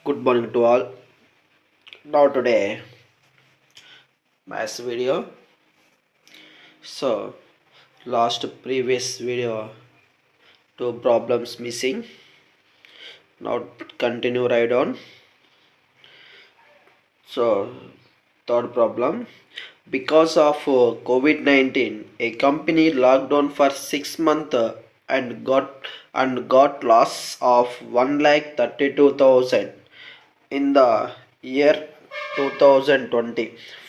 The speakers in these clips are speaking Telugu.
Good morning to all. Now today, maths video. So last previous video, two problems missing. Now continue right on. So third problem. Because of COVID-19, a company locked down for 6 months and got loss of 1,32,000 in the year 2020.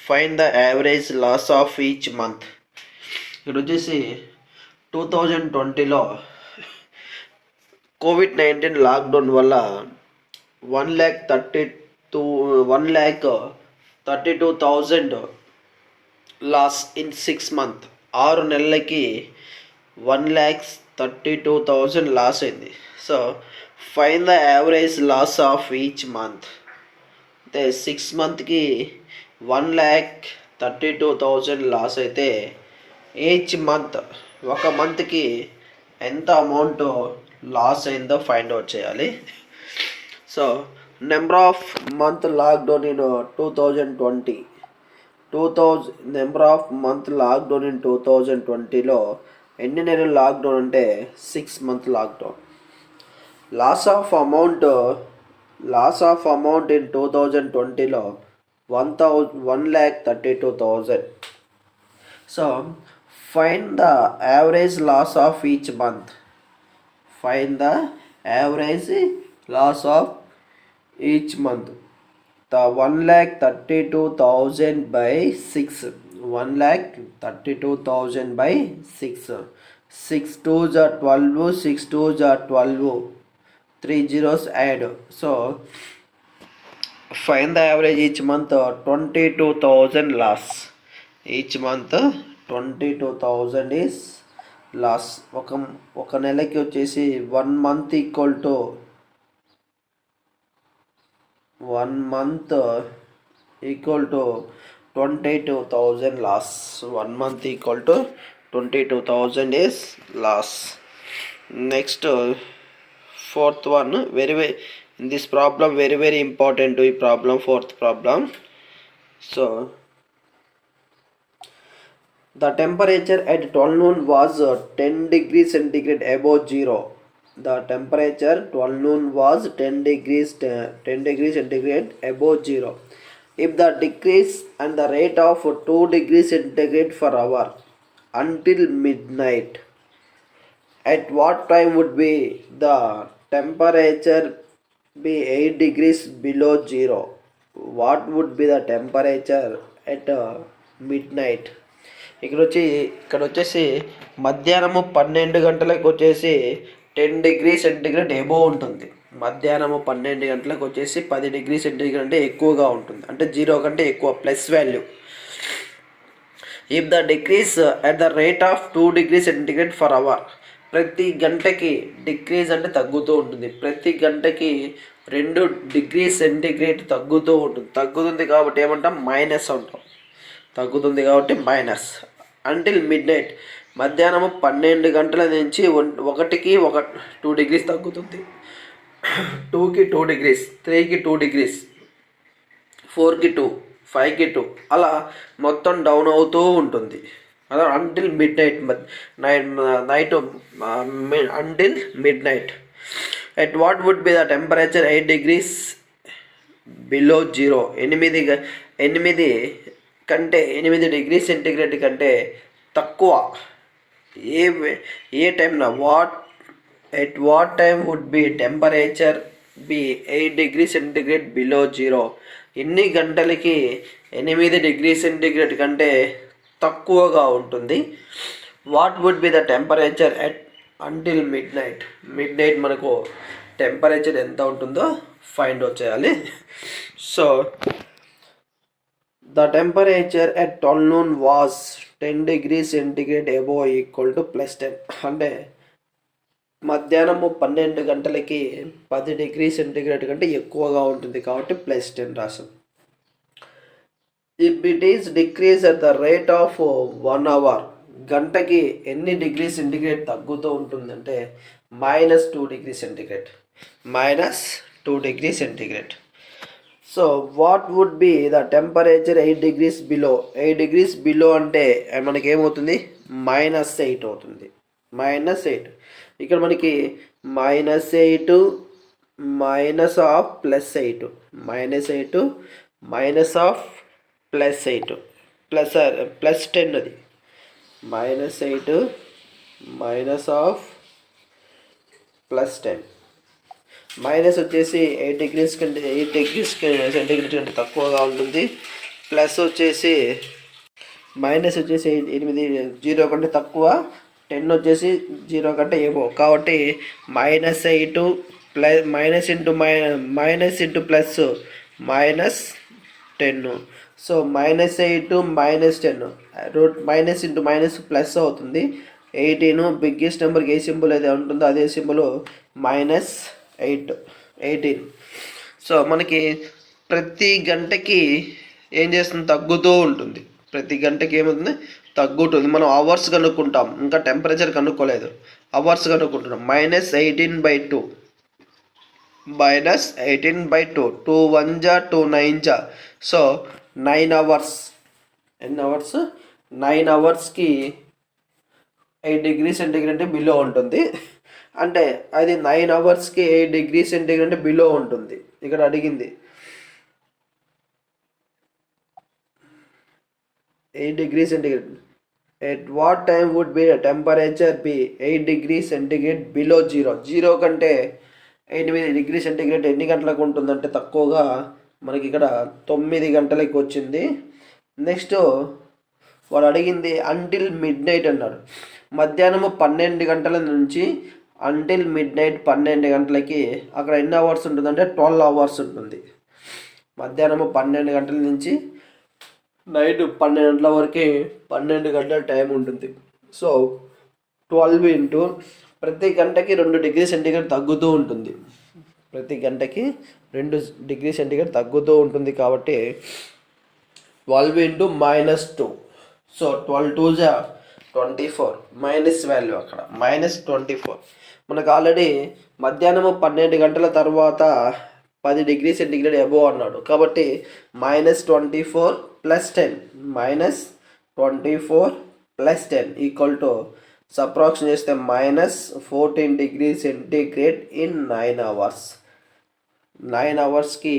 Find the average loss of each month. ఇక్కడ వచ్చేసి 2020లో COVID-19 లాక్డౌన్ వల్ల 1,32,000 లాస్ ఇన్ 6 months. 6 నెలలకి 1,32,000 లాస్ అయింది. So find the average loss of each month. అంటే 6 monthsకి 1,32,000 లాస్ అయితే ఈచ్ మంత్ ఒక మంత్కి ఎంత అమౌంట్ లాస్ అయిందో ఫైండ్ అవుట్ చేయాలి. So number of month lockdown in 2020 number of month lockdown in 2020లో ఎన్ని నెలలు లాక్డౌన్ అంటే 6 months lockdown. Loss of amount in 2020లో 1,32,000. So find the average loss of each month. Find the average loss of each month. The 1,32,000 by 6. 1,32,000 by 6. 6 2s are 12. 6 2s are 12. 3 zeros add. So find the average each month. 22,000 loss. Each month 22,000 is loss. ఒక నెలకి వచ్చేసి 1 month equal to 1 month equal to 22,000 loss. 1 month equal to 22,000 is loss. Next, fourth one, very in this problem very important to problem, fourth problem. So the temperature at 12 noon was 10 degrees centigrade above zero. The temperature 12 noon was 10 degrees centigrade above zero. If the decrease and the rate of 2 degrees centigrade per hour until midnight, at what time would be the temperature be 8 degrees below zero? What would be the temperature at midnight? ఇక్కడ వచ్చేసి మధ్యాహ్నము 12 గంటలకు వచ్చేసి 10 degrees centigrade ఎబో ఉంటుంది. మధ్యాహ్నము 12 గంటలకు వచ్చేసి 10 degrees centigrade అంటే ఎక్కువగా ఉంటుంది, అంటే 0 కంటే ఎక్కువ plus value. If the decrease at the rate of 2 degrees centigrade for hour, ప్రతి గంటకి డిక్రీజ్ అంటే తగ్గుతూ ఉంటుంది, ప్రతి గంటకి 2 degrees centigrade తగ్గుతూ ఉంటుంది. తగ్గుతుంది కాబట్టి ఏమంటాం, మైనస్ అంటాం. తగ్గుతుంది కాబట్టి మైనస్. అంటిల్ మిడ్ నైట్, మధ్యాహ్నము 12 గంటల నుంచి 1కి 2 degrees తగ్గుతుంది. 2కి 2 degrees, 3కి 2 degrees, 4కి 2, 5కి 2, అలా మొత్తం డౌన్ అవుతూ ఉంటుంది. అలా until midnight, night until midnight. At what would be the temperature 8 degrees below zero. 8 degrees centigrade కంటే తక్కువ ఏ టైంన at what time would be temperature be 8 degrees centigrade below zero. ఎన్ని గంటలకి 8 degrees centigrade కంటే తక్కువగా ఉంటుంది. What would be the temperature at until midnight. Midnight మనకు టెంపరేచర్ ఎంత ఉంటుందో ఫైండ్ అవుట్ చేయాలి. So the temperature at 12 noon was 10 degrees centigrade above equal to plus 10. అంటే మధ్యాహ్నము 12 గంటలకి 10 degrees centigrade కంటే ఎక్కువగా ఉంటుంది కాబట్టి ప్లస్ 10 రాసాం. If it is decrease at the rate of 1 hour, గంటకి ఎన్ని డిగ్రీ సెంటిగ్రేడ్ తగ్గుతూ ఉంటుందంటే -2 degrees centigrade. -2 degrees centigrade. So what would be the temperature 8 degrees below? 8 degrees below అంటే మనకి ఏమవుతుంది? -8 అవుతుంది. -8 ఇక్కడ మనకి -8 మైనస్ ఆఫ్ +8 -8 మైనస్ ఆఫ్ +8 +10 అది -8 మైనస్ ఆఫ్ +10 మైనస్ వచ్చేసి 8 degrees కంటే 8 degrees సెంటీగ్రేడ్ కంటే తక్కువగా ఉంటుంది. ప్లస్ వచ్చేసి మైనస్ వచ్చేసి 8 0 కంటే తక్కువ, 10 వచ్చేసి 0 కంటే ఏమో, కాబట్టి -8 plus minus into plus -10. So -8 -10 minus into minus plus అవుతుంది. 18 బిగ్గెస్ట్ నెంబర్కి ఏ సింబల్ అయితే ఉంటుందో అదే సింబల్ -18. సో మనకి ప్రతి గంటకి ఏం చేస్తుంది? తగ్గుతూ ఉంటుంది. ప్రతి గంటకి ఏమవుతుంది? తగ్గుతుంది. మనం అవర్స్ కనుక్కుంటాం, ఇంకా టెంపరేచర్ కనుక్కోలేదు. అవర్స్ కనుక్కుంటున్నాం. -18/2 -18/2 2 1 జా 2 9 జా. So 9 hours. ఎన్ని అవర్స్? 9 అవర్స్కి 8 degrees సెంటీగ్రేడ్ బిలో ఉంటుంది. అంటే అది 9 అవర్స్కి 8 degrees సెంటీగ్రేడ్ బిలో ఉంటుంది. ఇక్కడ అడిగింది 8 degrees centigrade. At what time would be temperature be 8 degrees centigrade below 0? 0 కంటే 8 degrees సెంటీగ్రేడ్ ఎన్ని గంటలకు ఉంటుందంటే తక్కువగా మనకి ఇక్కడ 9 గంటలకి వచ్చింది. నెక్స్ట్ వాడు అడిగింది అంటిల్ మిడ్ నైట్ అన్నాడు. మధ్యాహ్నము 12 గంటల నుంచి అంటిల్ మిడ్ నైట్ 12 గంటలకి అక్కడ ఎన్ని అవర్స్ ఉంటుందంటే 12 అవర్స్ ఉంటుంది. మధ్యాహ్నము 12 గంటల నుంచి నైట్ 12 గంటల వరకు 12 గంటల టైం ఉంటుంది. సో 12 ఇంటూ ప్రతి గంటకి 2 degrees సెంటీగ్రేడ్ తగ్గుతూ ఉంటుంది. ప్రతి గంటకి 2 degrees సెంటీగ్రేడ్ తగ్గుతూ ఉంటుంది, కాబట్టి 12 ఇంటూ -2. సో 12 2 జా 24, మైనస్ వాల్యూ అక్కడ -24. మనకు ఆల్రెడీ మధ్యాహ్నము 12 గంటల తర్వాత 10 degrees సెంటీగ్రేడ్ అబోవ్ అన్నాడు, కాబట్టి -24 + 10 -24 + 10 ఈక్వల్ టు సబ్ట్రాక్షన్ చేస్తే -14 degrees సెంటీగ్రేడ్ ఇన్ 9 అవర్స్. 9 అవర్స్కి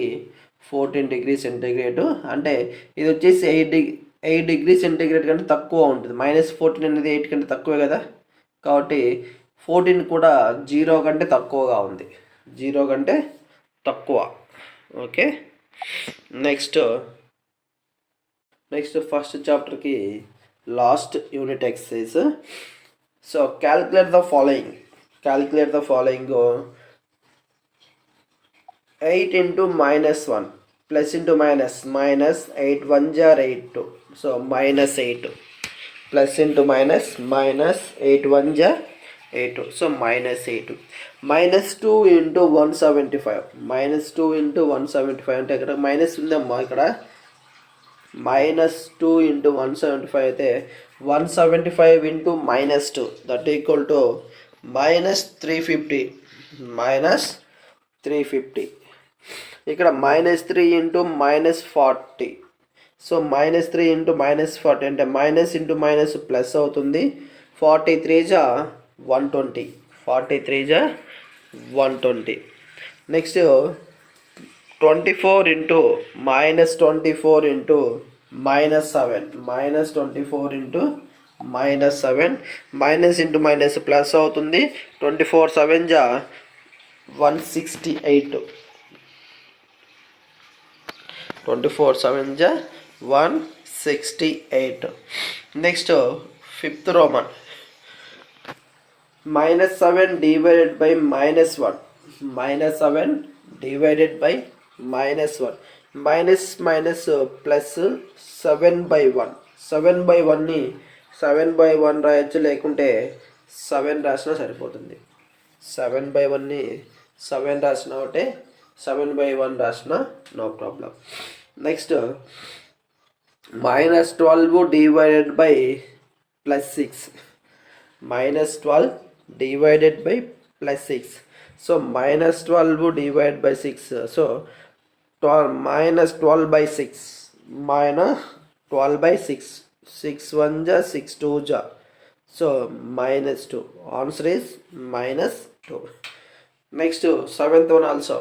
14 degrees సెంటీగ్రేడ్ అంటే ఇది వచ్చేసి 8 degrees సెంటీగ్రేడ్ కంటే తక్కువ ఉంటుంది. -14 అనేది 8 కంటే తక్కువే కదా, కాబట్టి 14 కూడా 0 కంటే తక్కువగా ఉంది. 0 కంటే తక్కువ. ఓకే, నెక్స్ట్ ఫస్ట్ చాప్టర్కి last unit exercise. So calculate the following 8 into -1 plus into minus -8 1 జా 8. సో -8 ప్లస్ ఇంటూ మైనస్ -8 1 జా 8. సో -8 -2 ఇంటూ 175 -2 ఇంటూ 175 అంటే ఇక్కడ మైనస్ ఉందమ్మా. ఇక్కడ -2 ఇంటూ 175 అయితే 175 ఇంటూ -2 దట్ ఈక్వల్ టు -350. -350 ఇక్కడ -3 ఇంటూ -40. సో -3 ఇంటూ -40 అంటే మైనస్ ఇంటూ మైనస్ ప్లస్ అవుతుంది. 43 జా 120. 43 జా 120. Next 24 into -24 into -7 -24 into -7 minus into minus plus అవుతుంది. 24 7 జా 168. 24 7 జా 168. Next fifth Roman -7 divided by -1 -7 divided by -1 minus minus plus 7/1. 7/1ని 7/1 రాయొచ్చు, లేకుంటే 7 రాసినా సరిపోతుంది. 7/1ని 7 రాసిన ఒకటే, 7/1 రాసిన no problem. Next -12 divided by +6 -12 divided by +6. So -12 divide by 6. So 12 minus 12 by 6 minus 12 by 6. 6 1 ja 6 2 ja, so minus 2. Answer is minus 2. Next, seventh one also.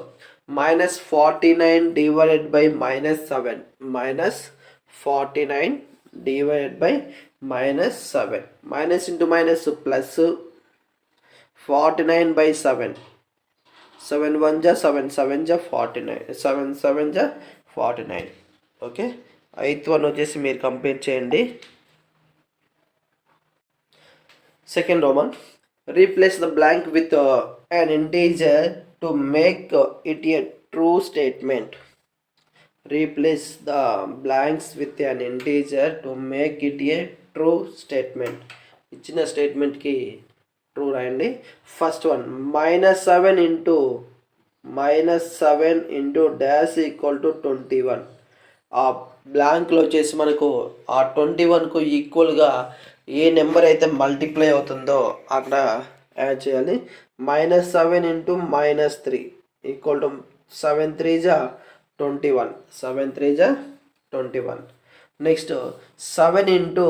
Minus 49 divided by minus 7. Minus 49 divided by minus 7. Minus into minus plus 49 by 7. 7 1 ja 7 7 ja 49. 7 7 ja 49. Okay, eighth one వచ్చేసి మీరు కంప్లీట్ చేయండి. Second Roman, replace the blank with an integer to make it a true statement. Replace the blanks with an integer to make it a true statement. ఇచ్చిన స్టేట్మెంట్కి ట్రూ రాయండి. First one -7 into dash equal to 21. ఆ బ్లాంక్లో వచ్చేసి మనకు ఆ 21కు ఈక్వల్గా ఏ నెంబర్ అయితే మల్టిప్లై అవుతుందో అక్కడ యాడ్ చేయాలి. -7 ఇంటూ -3 ఈక్వల్ టు 7 3 జా 21. 7 3 జా 21. Next 7 into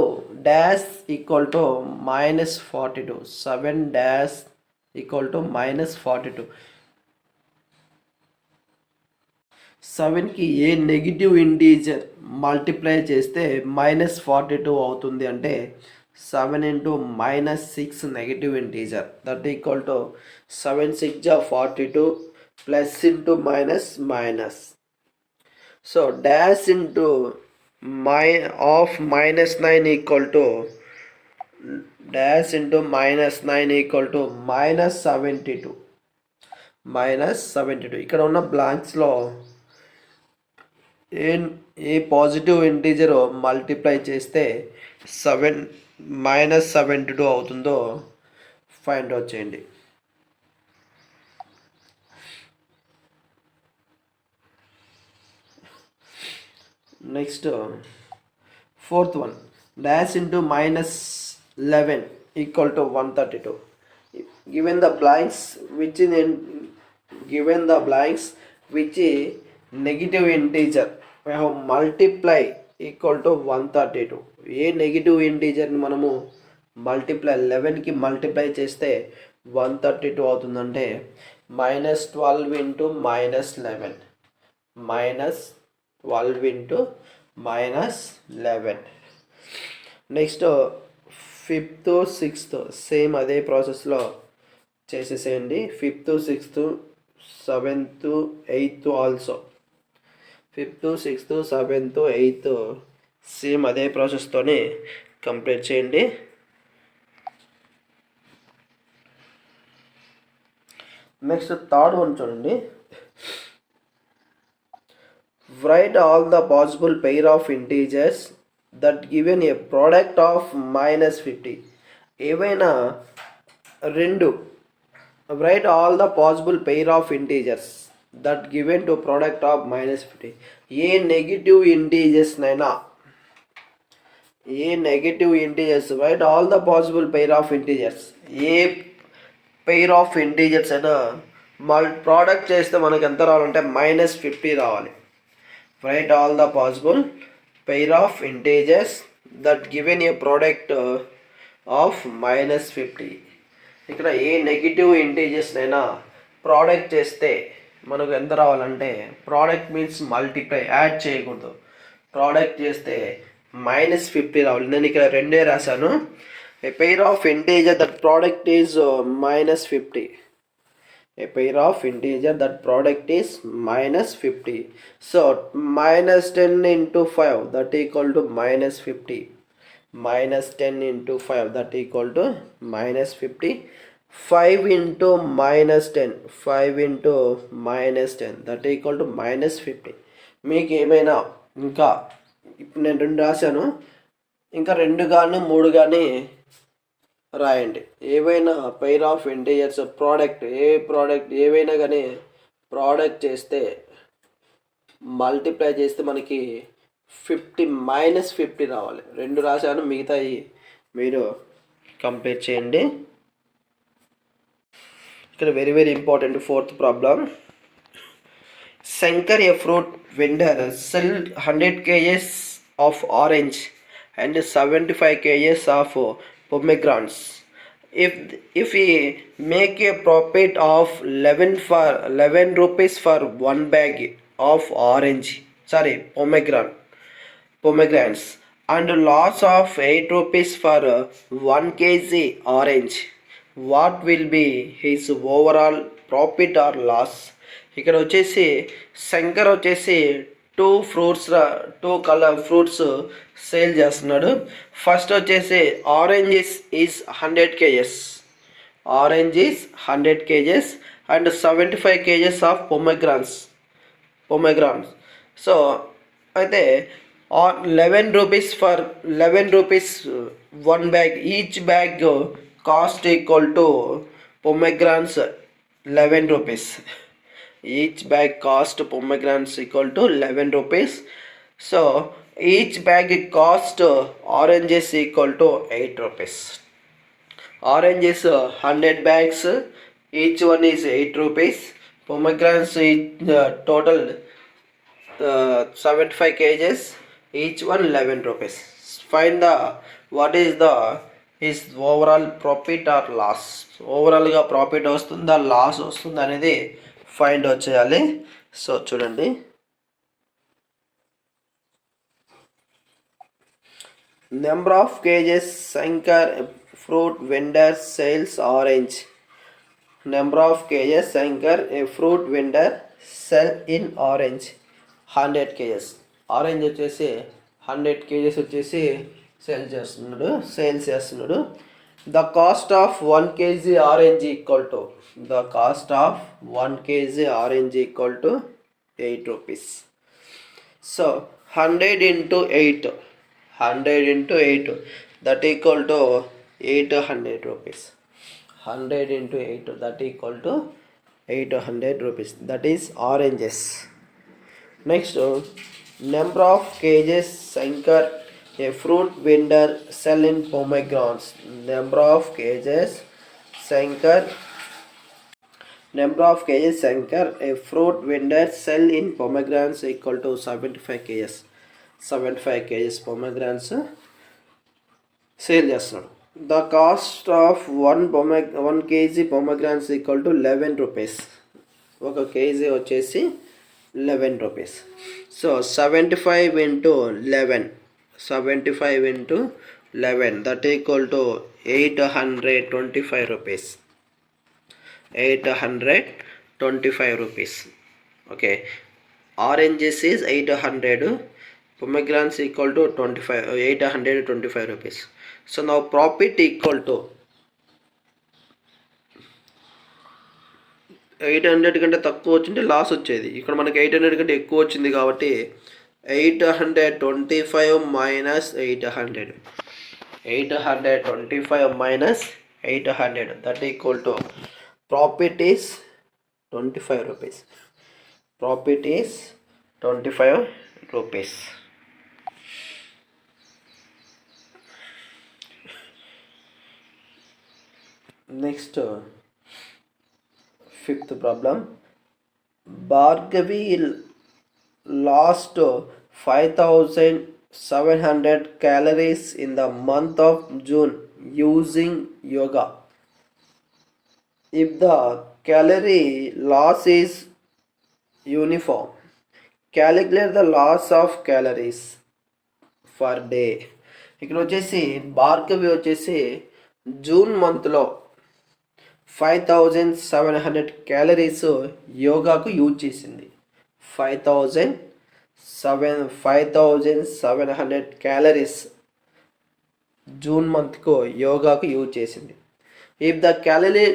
dash equal to -42. 7 dash equal to -42. 7కి ఏ నెగిటివ్ ఇంటీజర్ మల్టిప్లై చేస్తే -42 అవుతుంది అంటే 7 into -6 negative integer, that equal to 7 6 జా 42 plus into minus minus. So dash into -9 equal to dash into -9 equal to -72. -72. ఇక్కడ ఉన్న బ్లాంక్స్లో ఏ పాజిటివ్ ఇంటీజర్ మల్టిప్లై చేస్తే -72 అవుతుందో ఫైండ్ అవుట్ చేయండి. Next fourth one, dash into -11 equal to 132. Given the blanks which negative integer multiply equal to 132. ఏ నెగిటివ్ ఇంటీజర్ని మనము మల్టిప్లై 11కి మల్టిప్లై చేస్తే 132 అవుతుందంటే -12 into -11. -12 into -11. Next fifth sixth same అదే ప్రాసెస్లో చేసేసేయండి. Fifth sixth seventh eighth also. 5th 6th 7th 8th same అదే ప్రాసెస్తోనే కంప్లీట్ చేయండి. నెక్స్ట్ థర్డ్ వన్ చూడండి. Write all the possible pair of integers that given a product of -50. ఏవైనా రెండు, write all the possible pair of integers that given to product of -50. ఏ నెగిటివ్ ఇంటీజర్స్నైనా write all the possible pair of integers, ఏ పెయిర్ ఆఫ్ ఇంటీజర్స్ అయినా ప్రోడక్ట్ చేస్తే మనకి ఎంత రావాలంటే -50 రావాలి. Write all the possible pair of integers that given a product of -50. ఇక్కడ ఏ నెగిటివ్ ఇంటీజర్స్నైనా ప్రోడక్ట్ చేస్తే మనకు ఎంత రావాలంటే, ప్రోడక్ట్ మీన్స్ మల్టిప్లై, యాడ్ చేయకూడదు. ప్రోడక్ట్ చేస్తే -50 రావాలి. నేను ఇక్కడ రెండే రాశాను. ఏ pair of integer that product is -50. A pair of integer that product is -50. So -10 into 5 that equal to -50. -10 into 5 that equal to -50. 5 into -10 that equal to -50. మీకు ఏమైనా ఇంకా ఇప్పుడు నేను 2 రాశాను, ఇంకా 2 కానీ 3 కానీ రాయండి. ఏవైనా పెయిర్ ఆఫ్ ఇంటీజర్స్ ప్రోడక్ట్ ఏవైనా కానీ ప్రోడక్ట్ చేస్తే మల్టిప్లై చేస్తే మనకి -50 రావాలి. 2 రాశాను, మిగతాయి మీరు కంప్లీట్ చేయండి. ఇక్కడ very important fourth problem. Shankar, a fruit vendor, sell 100 kgs of orange and 75 kgs of pomegranates. If we make a profit of 11 rupees for one bag of pomegranates and loss of 8 rupees for 1 kg orange, what will be his overall profit or loss? ఇక్కడ వచ్చేసి శంకర్ వచ్చేసి టూ కలర్ ఫ్రూట్స్ సేల్ చేస్తున్నాడు. ఫస్ట్ వచ్చేసి orange is 100 kgs, orange is 100 kgs and 75 kgs of pomegranates. So అయితే 11 rupees one bag, each bag cost equal to pomegranates 11 rupees. Each bag cost pomegranates equal to 11 rupees. So each bag cost oranges equal to 8 rupees. Orange is 100 bags, each one is 8 rupees. Pomegranates total 75 kgs, each one 11 rupees. Find the what is the his overall profit or loss. Overall గా ప్రాఫిట్ వస్తుందా లాస్ వస్తుందా అనేది ఫైండ్ అవుట్ చేయాలి. సో చూడండి, number of kgs Shankar fruit vendor sales orange. Number of kgs Shankar A fruit vendor cell in orange 100 kgs. Orange వచ్చేసి 100 kgs వచ్చేసి సేల్స్ చేస్తున్నాడు. The cost of 1 kg orange equal to 8 rupees. So 100 into 8 that equal to 800 rupees. 100 into 8 that equal to 800 rupees. That is oranges. Next, number of kgs Shankar, a fruit vendor, sell in pomegranates. Number of kgs Shankar, a fruit vendor, sell in pomegranates equal to 75 kgs. 75 kgs pomegranates sale చేస్తున్నాడు. The cost of 1 kg pomegranates equal to 11 rupees. ఒక కేజీ వచ్చేసి 11 rupees. So 75 into 11 that equal to 825 rupees. 825 rupees. Okay, oranges is 800, pomegranates equal to 825 rupees. So now profit equal to 800 కంటే తక్కువ వచ్చింటే లాస్ వచ్చేది. ఇక్కడ మనకి 800 కంటే ఎక్కువ వచ్చింది కాబట్టి 825 minus 800. 825 minus 800 that equal to profit is 25 rupees. Profit is 25 rupees. Next, fifth problem. Bhargavi lost 5,700 calories in the month of June using yoga. If the calorie loss is uniform, calculate the loss of calories per day. ఇక్కడ వచ్చేసి భార్గవి వచ్చేసి జూన్ మంత్లో 5,700 క్యాలరీస్ యోగాకు యూజ్ చేసింది. 5,700 క్యాలరీస్ జూన్ మంత్కు యోగాకు యూజ్ చేసింది. If the calorie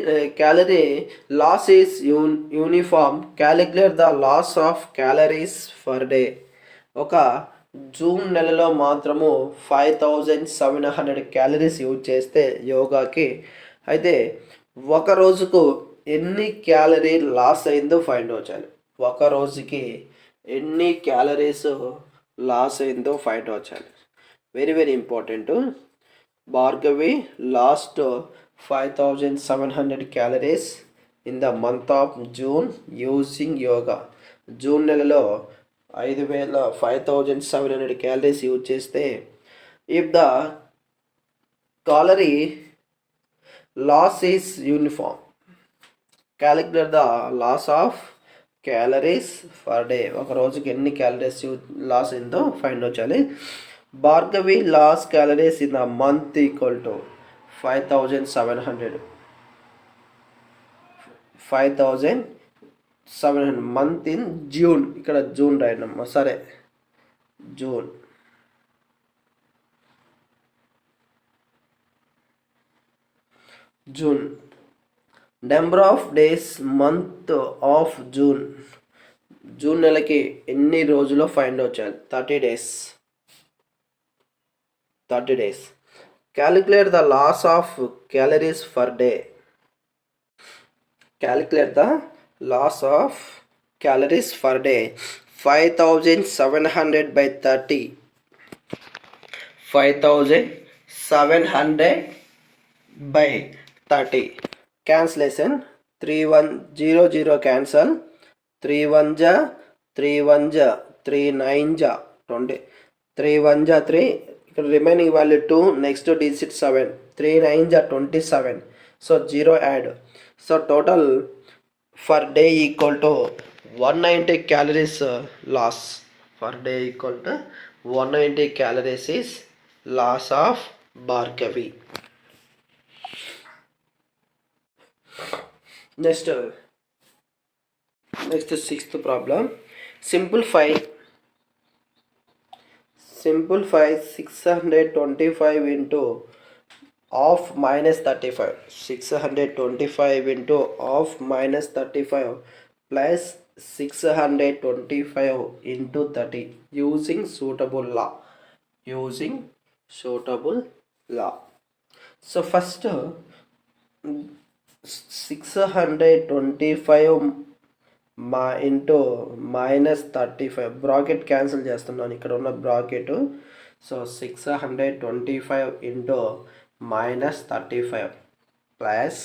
loss is uniform, calculate the loss of calories per day. ఒక జూన్ నెలలో మాత్రము 5,700 క్యాలరీస్ యూజ్ చేస్తే యోగాకి, అయితే ఒక రోజుకు ఎన్ని క్యాలరీ లాస్ అయిందో ఫైండ్ అవుట్ చేయాలి. ఒక రోజుకి ఎన్ని క్యాలరీస్ లాస్ అయిందో ఫైండ్ అవుట్ చేయాలి. Very very important. Bhargavi last 5,700 calories in the month of June using yoga. June నెలలో 5700 క్యాలరీస్ యూజ్ చేస్తే if the calorie loss is uniform, calculate the loss of calories per day. ఒక రోజుకి ఎన్ని క్యాలరీస్ లాస్ అయిందో ఫైండ్ అవుట్ చేయాలి. Bhargavi loss calories in a month equal to 5700 month in June. ఇక్కడ జూన్ రాయడమ్మా, సరే June. Number of days month of June. June నెలకి ఎన్ని రోజులో ఫైండ్ అవుట్ చేయాలి? 30 days. Calculate the loss of calories per day. Calculate the loss of calories per day. 5700 by 30. 5700 by 30. Cancellation. 3100 cancel. 3 1 ja 3 1 ja 3 9 ja 20. 3 1 ja 3. ఇక్కడ remaining value 2, next digit 7. 3 9 ja 27. So 0 add. So total for day equal to 190 calories loss. For day equal to 190 calories is loss of Bhargavi. Next sixth problem. Simplify 625 into of minus 35. 625 into of minus 35 plus 625 into 30 using suitable law. So first 625 into minus 35 bracket cancel చేస్తున్నాను, ఇక్కడ ఉన్న bracket. So 625 into minus 35 plus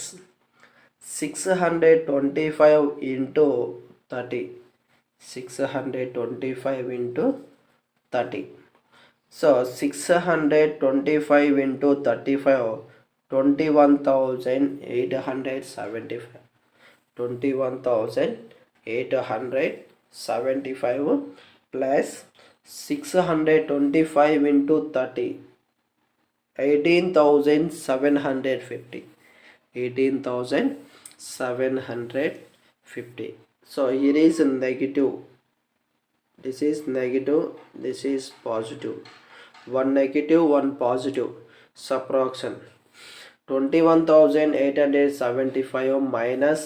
625 into 30. 625 into 30. So 625 into 35, 21,875. 21,875 plus 625 into 30. 18,750. 18,750. So here is negative. This is negative. This is positive. One negative, one positive. Subtraction. 21,875 minus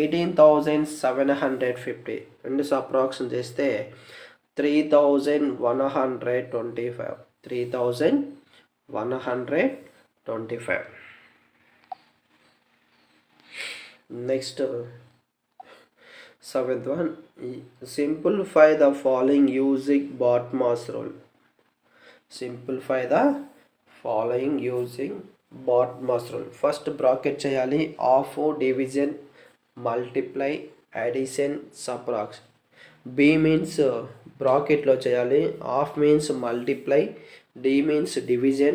18,750. And subtraction చేస్తే 3,125. 3,125. Next, seventh one. Simplify the following using Botmas rule. Simplify the following using Botmas rule. First bracket చేయాలి. Half, division, multiply, addition, subtraction. B means bracket లో చేయాలి. Half means multiply, D means division,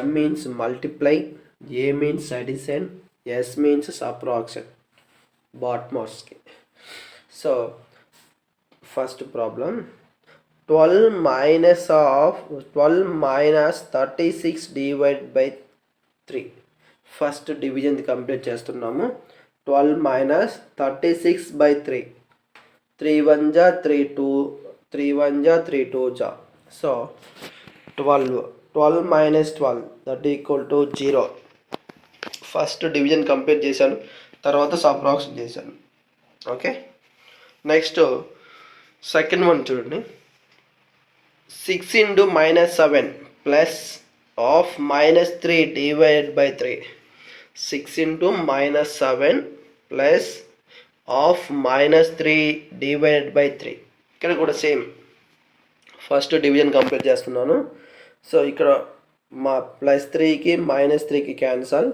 M means multiply, A means addition, S means subtraction. Botmas. So first problem, 12 minus 36 divided by 3. First division complete చేస్తున్నాము. 12 minus 36 by 3. 3 1 ja 3 2, 3 1 ja 3 2 ja. So 12 minus 12 that equal to 0. First division complete చేశాను, తర్వాత సబ్ట్రాక్షన్ చేశాను. ఓకే, నెక్స్ట్ సెకండ్ వన్ చూడండి. 6 into minus 7 plus of minus 3 divided by 3. 6 into minus 7 plus of minus 3 divided by 3. ఇక్కడ కూడా సేమ్ ఫస్ట్ డివిజన్ కంప్లీట్ చేస్తున్నాను. సో ఇక్కడ మా ప్లస్ 3కి మైనస్ 3కి cancel,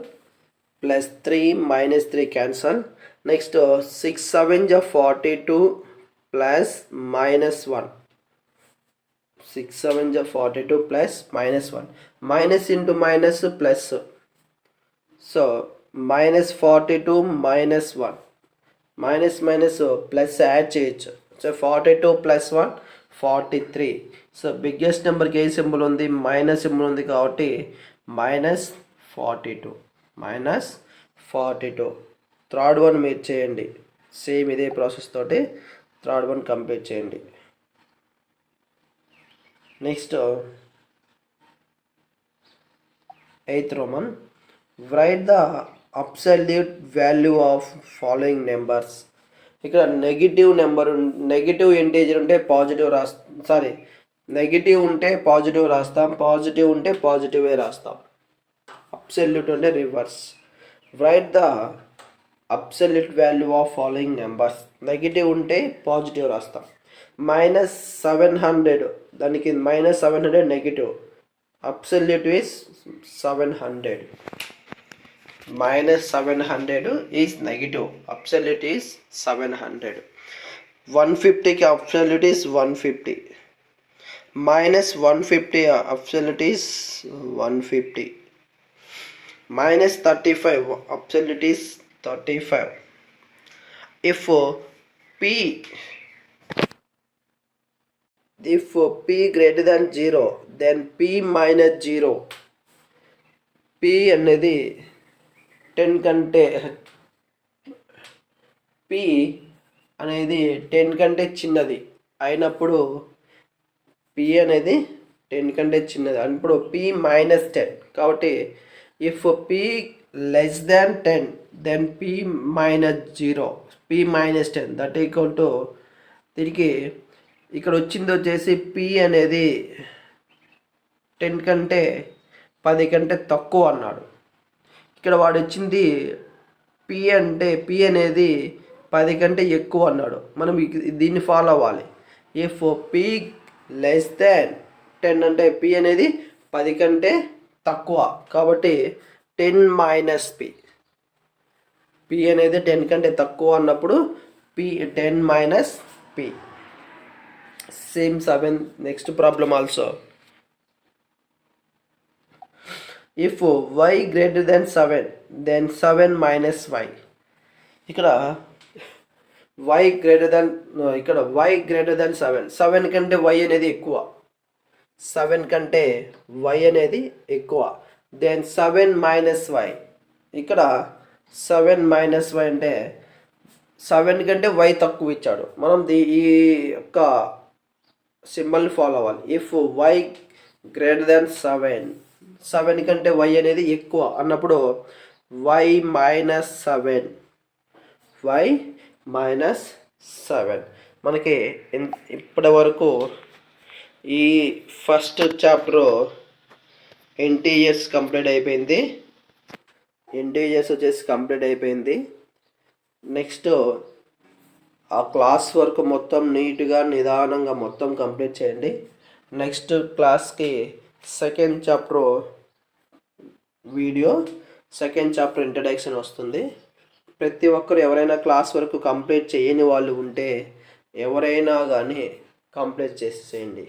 plus 3 minus 3 cancel, next 6 7 జా 42 ప్లస్ -1. 6 7 జా 42 plus -1. Minus into minus plus. So -42 -1. Minus minus plus add చేయొచ్చు. So 42 plus 1 43. సో బిగ్గెస్ట్ నెంబర్కి ఏ సింబల్ ఉంది, మైనస్ సింబల్ ఉంది కాబట్టి -42. -42. థర్డ్ వన్ మీరు చేయండి, సేమ్ ఇదే ప్రాసెస్ తోటి థర్డ్ వన్ కంప్లీట్ చేయండి. Next 8th Roman, write the absolute value of following numbers. ఇక్కడ నెగిటివ్ ఇంటీజర్ ఉంటే పాజిటివ్ నెగిటివ్ ఉంటే పాజిటివ్ రాస్తాం, పాజిటివ్ ఉంటే పాజిటివే రాస్తాం. అబ్సల్యూట్ అంటే reverse. Write the absolute value of following numbers. Negative ఉంటే పాజిటివ్ రాస్తాం. -700, దానికి -700 negative. Absolute is 700. -700 is negative. Absolute is 700. 150కి absolute is 150. -150 absolute is 150. -35 absolute is 35. If p greater than 0, then p minus 0. p అనేది 10 కంటే p అనేది 10 కంటే చిన్నది అయినప్పుడు p అనేది 10 కంటే చిన్నది అప్పుడు p -10. కాబట్టి if p less than 10 then p -0, p -10 that equal to, దీనికి ఇక్కడ వచ్చింది వచ్చేసి p అనేది 10 కంటే 10 కంటే తక్కువ అన్నాడు. ఇక్కడ వాడు వచ్చింది p అనేది 10 కంటే ఎక్కువ అన్నాడు. మనం దీన్ని ఫాలో అవ్వాలి. ఇఫ్ p లెస్ దాన్ 10 అంటే p అనేది 10 కంటే తక్కువ, కాబట్టి 10 మైనస్ p. p అనేది 10 కంటే తక్కువ అన్నప్పుడు p 10 minus p. Same 7. Next problem also. If y greater than 7, then 7 minus y. ఇక్కడ y గ్రేటర్ దెన్ 7 కంటే y అనేది ఎక్కువ. 7 కంటే y అనేది ఎక్కువ. Then 7 minus y. ఇక్కడ 7 మైనస్ y అంటే 7 కంటే y తక్కువ ఇచ్చాడు. మనం ఈ యొక్క సింబల్ని ఫాలో అవ్వాలి. ఇఫ్ y గ్రేటర్ దెన్ 7 కంటే y అనేది ఎక్కువ అన్నప్పుడు y -7. మనకి ఇప్పటి వరకు ఈ ఫస్ట్ చాప్టర్ ఇంటీజర్స్ కంప్లీట్ అయిపోయింది. నెక్స్ట్ ఆ క్లాస్ వర్క్ మొత్తం నీట్గా నిదానంగా మొత్తం కంప్లీట్ చేయండి. నెక్స్ట్ క్లాస్కి సెకండ్ చాప్టర్ ఇంట్రడక్షన్ వస్తుంది. ప్రతి ఒక్కరు ఎవరైనా క్లాస్ వర్క్ కంప్లీట్ చేయని వాళ్ళు ఉంటే ఎవరైనా కానీ కంప్లీట్ చేసేయండి.